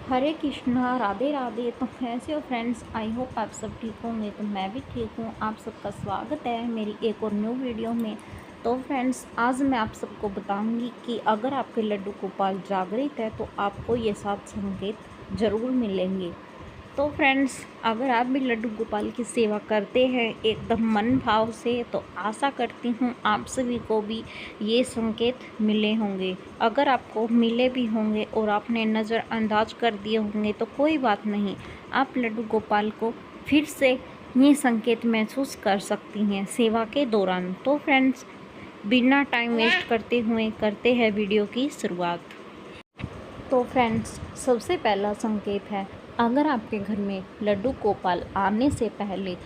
हरे कृष्णा, राधे राधे। तो कैसे हो फ्रेंड्स? आई होप आप सब ठीक होंगे। तो मैं भी ठीक हूँ। आप सबका स्वागत है मेरी एक और न्यू वीडियो में। तो फ्रेंड्स, आज मैं आप सबको बताऊंगी कि अगर आपके लड्डू गोपाल जागृत है तो आपको ये 7 संकेत ज़रूर मिलेंगे। तो फ्रेंड्स, अगर आप भी लड्डू गोपाल की सेवा करते हैं एकदम मन भाव से, तो आशा करती हूँ आप सभी को भी ये संकेत मिले होंगे। अगर आपको मिले भी होंगे और आपने नज़रअंदाज कर दिए होंगे तो कोई बात नहीं, आप लड्डू गोपाल को फिर से ये संकेत महसूस कर सकती हैं सेवा के दौरान। तो फ्रेंड्स, बिना टाइम वेस्ट करते हुए करते हैं वीडियो की शुरुआत। तो फ्रेंड्स, सबसे पहला संकेत है, अगर आपके घर में लड्डू गोपाल आने से पहले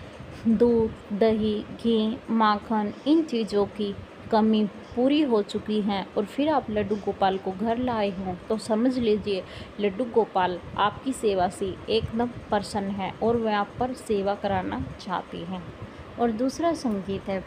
दूध, दही, घी, माखन इन चीज़ों की कमी पूरी हो चुकी है और फिर आप लड्डू गोपाल को घर लाए हों, तो समझ लीजिए लड्डू गोपाल आपकी सेवा से एकदम प्रसन्न है और वह आप पर सेवा कराना चाहती हैं। और दूसरा संकेत है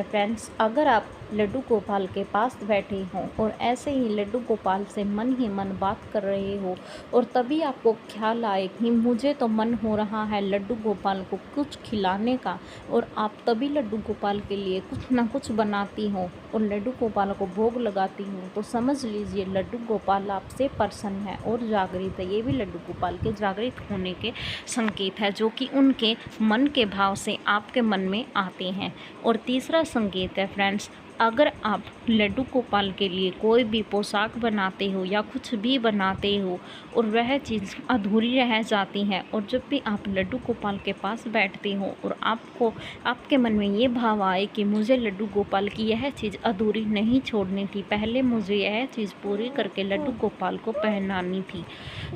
फ्रेंड्स, अगर आप लड्डू गोपाल के पास बैठे हों और ऐसे ही लड्डू गोपाल से मन ही मन बात कर रहे हो और तभी आपको ख्याल आए कि मुझे तो मन हो रहा है लड्डू गोपाल को कुछ खिलाने का, और आप तभी लड्डू गोपाल के लिए कुछ ना कुछ बनाती हो और लड्डू गोपाल को भोग लगाती हो, तो समझ लीजिए लड्डू गोपाल आपसे प्रसन्न है और जागृत है। ये भी लड्डू गोपाल के जागृत होने के संकेत है जो कि उनके मन के भाव से आपके मन में आते हैं। और तीसरा संकेत है फ्रेंड्स, अगर आप लड्डू गोपाल के लिए कोई भी पोशाक बनाते हो या कुछ भी बनाते हो और वह चीज़ अधूरी रह जाती है, और जब भी आप लड्डू गोपाल के पास बैठते हो और आपको आपके मन में ये भाव आए कि मुझे लड्डू गोपाल की यह चीज़ अधूरी नहीं छोड़नी थी, पहले मुझे यह चीज़ पूरी करके लड्डू गोपाल को पहनानी थी,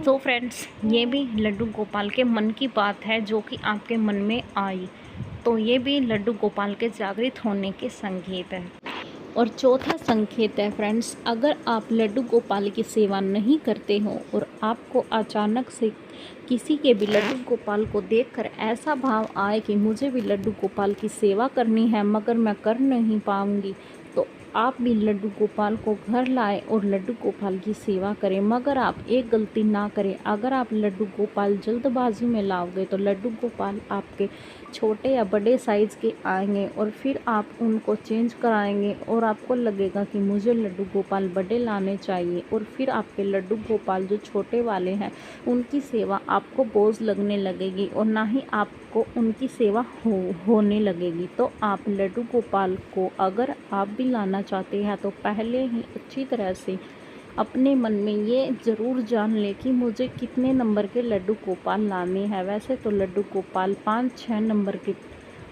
तो फ्रेंड्स ये भी लड्डू गोपाल के मन की बात है जो कि आपके मन में आई, तो ये भी लड्डू गोपाल के जागृत होने के संकेत है। और चौथा संकेत है फ्रेंड्स, अगर आप लड्डू गोपाल की सेवा नहीं करते हो और आपको अचानक से किसी के भी लड्डू गोपाल को देखकर ऐसा भाव आए कि मुझे भी लड्डू गोपाल की सेवा करनी है मगर मैं कर नहीं पाऊंगी, तो आप भी लड्डू गोपाल को घर लाएं और लड्डू गोपाल की सेवा करें। मगर आप एक गलती ना करें, अगर आप लड्डू गोपाल जल्दबाजी में लाओगे तो लड्डू गोपाल आपके छोटे या बड़े साइज़ के आएंगे और फिर आप उनको चेंज कराएंगे और आपको लगेगा कि मुझे लड्डू गोपाल बड़े लाने चाहिए, और फिर आपके लड्डू गोपाल जो छोटे वाले हैं उनकी सेवा आपको बोझ लगने लगेगी और ना ही आपको उनकी सेवा होने लगेगी। तो आप लड्डू गोपाल को अगर आप भी लाना चाहते हैं तो पहले ही अच्छी तरह से अपने मन में ये ज़रूर जान ले कि मुझे कितने नंबर के लड्डू गोपाल लाने हैं। वैसे तो लड्डू गोपाल 5-6 नंबर के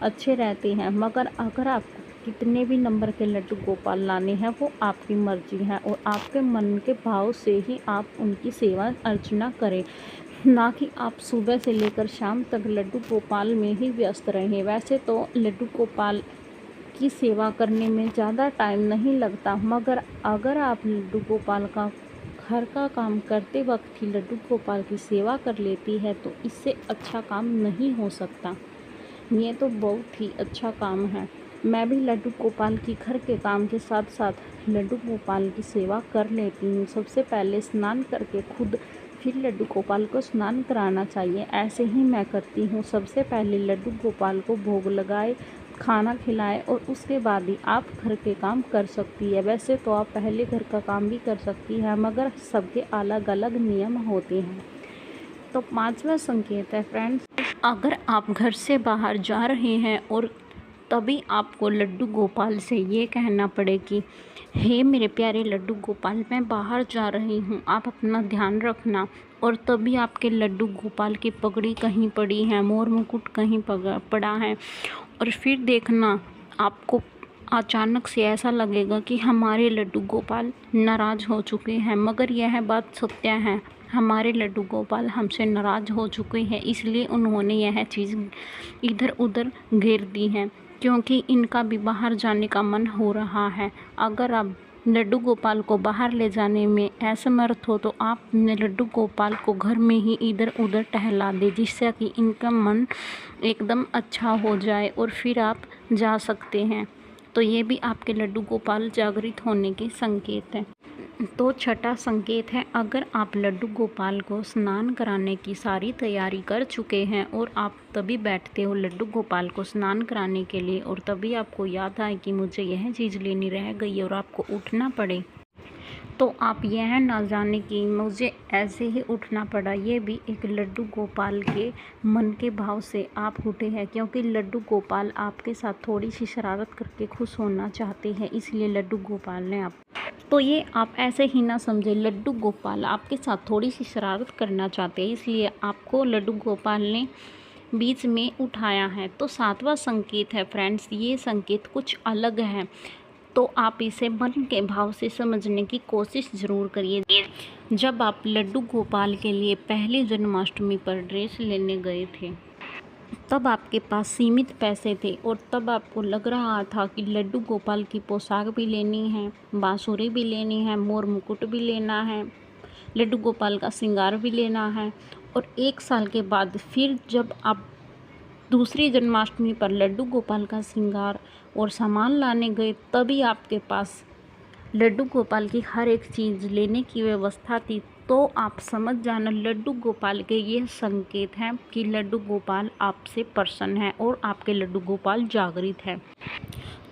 अच्छे रहते हैं, मगर अगर आपको कितने भी नंबर के लड्डू गोपाल लाने हैं वो आपकी मर्जी है और आपके मन के भाव से ही आप उनकी सेवा अर्चना करें, ना कि आप सुबह से लेकर शाम तक लड्डू गोपाल में ही व्यस्त रहें। वैसे तो लड्डू गोपाल की सेवा करने में ज़्यादा टाइम नहीं लगता, मगर अगर आप लड्डू गोपाल का घर का काम करते वक्त ही लड्डू गोपाल की सेवा कर लेती है तो इससे अच्छा काम नहीं हो सकता। ये तो बहुत ही अच्छा काम है। मैं भी लड्डू गोपाल की घर के काम के साथ साथ लड्डू गोपाल की सेवा कर लेती हूँ। सबसे पहले स्नान करके खुद फिर लड्डू गोपाल को स्नान कराना चाहिए, ऐसे ही मैं करती हूँ। सबसे पहले लड्डू गोपाल को भोग लगाए, खाना खिलाएं और उसके बाद ही आप घर के काम कर सकती है। वैसे तो आप पहले घर का काम भी कर सकती है, मगर सबके अलग अलग नियम होते हैं। तो पांचवा संकेत है फ्रेंड्स, अगर आप घर से बाहर जा रहे हैं और तभी आपको लड्डू गोपाल से ये कहना पड़े कि हे मेरे प्यारे लड्डू गोपाल, मैं बाहर जा रही हूँ, आप अपना ध्यान रखना, और तभी आपके लड्डू गोपाल की पगड़ी कहीं पड़ी है, मोर मुकुट कहीं पड़ा है, और फिर देखना आपको अचानक से ऐसा लगेगा कि हमारे लड्डू गोपाल नाराज़ हो चुके हैं। मगर यह बात सत्य है, हमारे लड्डू गोपाल हमसे नाराज़ हो चुके हैं, इसलिए उन्होंने यह चीज़ इधर उधर घेर दी है क्योंकि इनका भी बाहर जाने का मन हो रहा है। अगर आप लड्डू गोपाल को बाहर ले जाने में असमर्थ हो तो आप लड्डू गोपाल को घर में ही इधर उधर टहला दें, जिससे कि इनका मन एकदम अच्छा हो जाए और फिर आप जा सकते हैं। तो ये भी आपके लड्डू गोपाल जागृत होने के संकेत हैं। तो छठा संकेत है, अगर आप लड्डू गोपाल को स्नान कराने की सारी तैयारी कर चुके हैं और आप तभी बैठते हो लड्डू गोपाल को स्नान कराने के लिए और तभी आपको याद आए कि मुझे यह चीज़ लेनी रह गई और आपको उठना पड़े, तो आप यह ना जाने कि मुझे ऐसे ही उठना पड़ा, ये भी एक लड्डू गोपाल के मन के भाव से आप उठे हैं, क्योंकि लड्डू गोपाल आपके साथ थोड़ी सी शरारत करके खुश होना चाहते हैं, इसलिए लड्डू गोपाल ने आप, तो ये आप ऐसे ही ना समझे, लड्डू गोपाल आपके साथ थोड़ी सी शरारत करना चाहते हैं, इसलिए आपको लड्डू गोपाल ने बीच में उठाया है। तो सातवां संकेत है फ्रेंड्स, ये संकेत कुछ अलग है, तो आप इसे मन के भाव से समझने की कोशिश ज़रूर करिए। जब आप लड्डू गोपाल के लिए पहली जन्माष्टमी पर ड्रेस लेने गए थे, तब आपके पास सीमित पैसे थे और तब आपको लग रहा था कि लड्डू गोपाल की पोशाक भी लेनी है, बांसुरी भी लेनी है, मोर मुकुट भी लेना है, लड्डू गोपाल का श्रृंगार भी लेना है। और 1 साल के बाद फिर जब आप दूसरी जन्माष्टमी पर लड्डू गोपाल का श्रृंगार और सामान लाने गए, तभी आपके पास लड्डू गोपाल की हर एक चीज़ लेने की व्यवस्था थी। तो आप समझ जाना, लड्डू गोपाल के ये संकेत हैं कि लड्डू गोपाल आपसे प्रसन्न है और आपके लड्डू गोपाल जागृत है।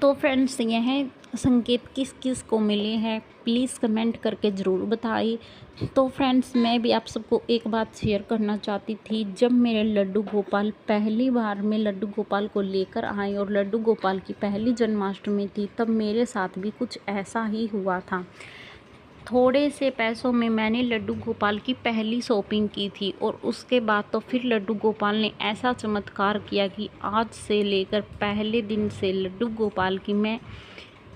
तो फ्रेंड्स, यह संकेत किस किस को मिले हैं प्लीज़ कमेंट करके ज़रूर बताइए। तो फ्रेंड्स, मैं भी आप सबको एक बात शेयर करना चाहती थी, जब मेरे लड्डू गोपाल पहली बार में लड्डू गोपाल को लेकर आए और लड्डू गोपाल की पहली जन्माष्टमी थी, तब मेरे साथ भी कुछ ऐसा ही हुआ था। थोड़े से पैसों में मैंने लड्डू गोपाल की पहली शॉपिंग की थी और उसके बाद तो फिर लड्डू गोपाल ने ऐसा चमत्कार किया कि आज से लेकर पहले दिन से लड्डू गोपाल की मैं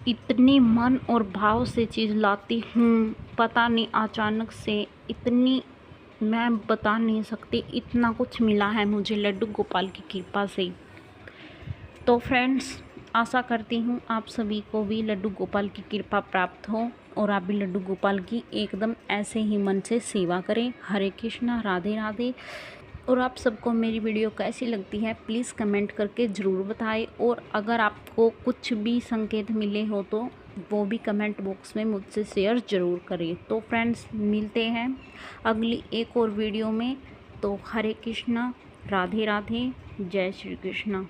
इतनी मन और भाव से चीज़ लाती हूँ, पता नहीं अचानक से इतनी, मैं बता नहीं सकती, इतना कुछ मिला है मुझे लड्डू गोपाल की कृपा से। तो फ्रेंड्स, आशा करती हूँ आप सभी को भी लड्डू गोपाल की कृपा प्राप्त हो और आप भी लड्डू गोपाल की एकदम ऐसे ही मन से सेवा करें। हरे कृष्णा, राधे राधे। और आप सबको मेरी वीडियो कैसी लगती है प्लीज़ कमेंट करके ज़रूर बताएं, और अगर आपको कुछ भी संकेत मिले हो तो वो भी कमेंट बॉक्स में मुझसे शेयर ज़रूर करें। तो फ्रेंड्स, मिलते हैं अगली एक और वीडियो में। तो हरे कृष्णा, राधे राधे, जय श्री कृष्णा।